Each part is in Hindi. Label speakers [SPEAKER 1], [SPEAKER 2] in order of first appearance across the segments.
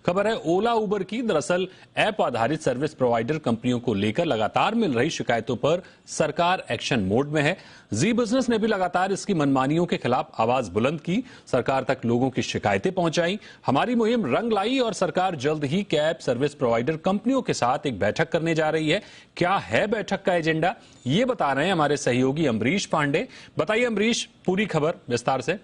[SPEAKER 1] खबर है ओला उबर की। दरअसल ऐप आधारित सर्विस प्रोवाइडर कंपनियों को लेकर लगातार मिल रही शिकायतों पर सरकार एक्शन मोड में है। जी बिजनेस ने भी लगातार इसकी मनमानियों के खिलाफ आवाज बुलंद की, सरकार तक लोगों की शिकायतें पहुंचाई। हमारी मुहिम रंग लाई और सरकार जल्द ही कैब सर्विस प्रोवाइडर कंपनियों के साथ एक बैठक करने जा रही है। क्या है बैठक का एजेंडा, ये बता रहे हैं हमारे सहयोगी अमरीश पांडे। बताइए अमरीश, पूरी खबर विस्तार से।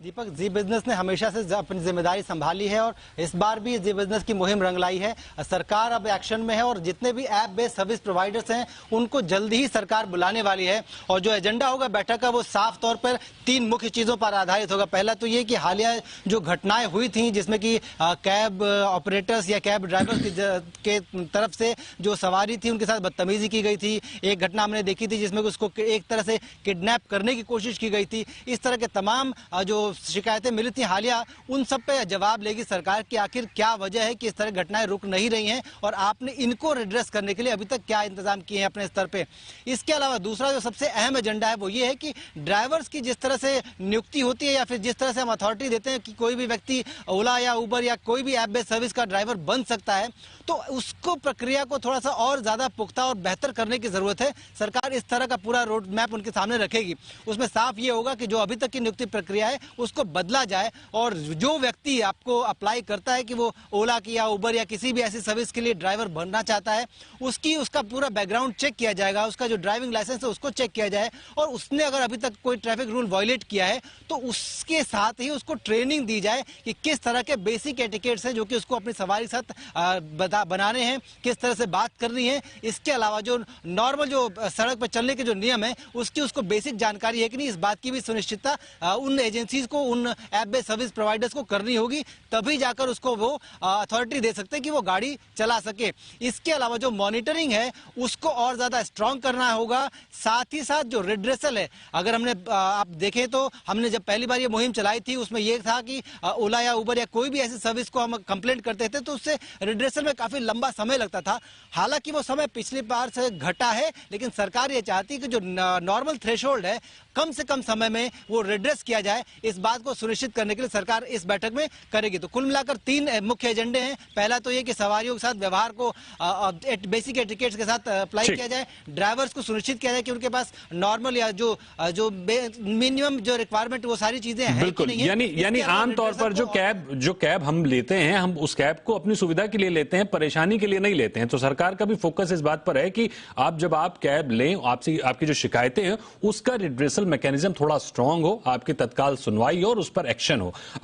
[SPEAKER 2] दीपक, जी बिजनेस ने हमेशा से अपनी जिम्मेदारी संभाली है और इस बार भी जी बिजनेस की मुहिम रंग लाई है। सरकार अब एक्शन में है और जितने भी ऐप बेस्ड सर्विस प्रोवाइडर्स हैं उनको जल्दी ही सरकार बुलाने वाली है। और जो एजेंडा होगा बैठक का वो साफ तौर पर 3 मुख्य चीजों पर आधारित होगा। पहला तो ये कि हालिया जो घटनाएं हुई थी जिसमें कि कैब ऑपरेटर्स या कैब ड्राइवर्स के तरफ से जो सवारी थी उनके साथ बदतमीजी की गई थी। एक घटना हमने देखी थी जिसमें उसको एक तरह से किडनैप करने की कोशिश की गई थी। इस तरह के तमाम जो शिकायतें मिली थी हालिया, उन सब पे जवाब लेगी सरकार कि आखिर क्या वजह है कि इस तरह घटनाएं रुक नहीं रही हैं और आपने इनको रिड्रेस करने के लिए अभी तक क्या इंतजाम किए हैं अपने स्तर पे। इसके अलावा दूसरा जो सबसे अहम एजेंडा है वो ये है कि ड्राइवर्स की जिस तरह से नियुक्ति होती है या फिर जिस तरह से हम अथॉरिटी देते हैं कि कोई भी व्यक्ति ओला या उबर या कोई भी ऐप बेस्ड सर्विस का ड्राइवर बन सकता है, तो उसको प्रक्रिया को थोड़ा सा और ज्यादा पुख्ता और बेहतर करने की जरूरत है। सरकार इस तरह का पूरा रोड मैप उनके सामने रखेगी। उसमें साफ ये होगा कि जो अभी तक की नियुक्ति प्रक्रिया है उसको बदला जाए और जो व्यक्ति आपको अप्लाई करता है कि वो ओला की या उबर या किसी भी ऐसी सर्विस के लिए ड्राइवर बनना चाहता है, उसका पूरा बैकग्राउंड चेक किया जाएगा, उसका जो ड्राइविंग लाइसेंस है उसको चेक किया जाए और उसने अगर अभी तक कोई ट्रैफिक रूल वायलेट किया है तो उसके साथ ही उसको ट्रेनिंग दी जाए कि किस तरह के बेसिक एटिकेट्स हैं जो कि उसको अपनी सवारी के साथ बनाने हैं, किस तरह से बात करनी है। इसके अलावा जो नॉर्मल जो सड़क पर चलने के जो नियम है उसकी उसको बेसिक जानकारी है कि नहीं, इस बात की भी सुनिश्चितता उन एजेंसीज को, उन ऐप बेस्ड सर्विस प्रोवाइडर्स को करनी होगी, तभी जाकर उसको वो अथॉरिटी दे सकते हैं कि वो गाड़ी चला सके। इसके अलावा जो मॉनिटरिंग है उसको और ज्यादा स्ट्रांग करना होगा। साथ ही साथ जो रिड्रेसल है, अगर हमने आप देखें तो हमने जब पहली बार ये मुहिम चलाई थी उसमें यह था कि ओला या उबर या कोई भी ऐसी सर्विस को हम कंप्लेंट करते थे तो उससे रिड्रेसल में काफी लंबा समय लगता था। हालांकि वो समय पिछली बार से घटा है, लेकिन सरकार ये चाहती है कि जो नॉर्मल थ्रेशोल्ड है कम से कम समय में वो रिड्रेस किया जाए। इस बात को सुनिश्चित करने के लिए सरकार इस बैठक में करेगी। तो कुल मिलाकर 3 मुख्य एजेंडे हैं। पहला तो ये कि सवारियों के साथ व्यवहार को बेसिक एटिकेट्स के साथ अप्लाई किया जाए, ड्राइवर्स को सुनिश्चित किया जाए कि उनके पास नॉर्मल या जो मिनिमम जो रिक्वायरमेंट वो सारी चीजें हैं कि नहीं है।
[SPEAKER 1] यानी आमतौर पर जो कैब हम लेते हैं, हम उस कैब को अपनी सुविधा के लिए लेते हैं, परेशानी के लिए नहीं लेते हैं। तो सरकार का भी फोकस इस बात पर है कि जब आप कैब लें, आपकी जो शिकायतें हैं उसका रिड्रेसल मैकेनिज्म थोड़ा स्ट्रांग हो, आपकी तत्काल सुनवाई हो और उस पर एक्शन हो।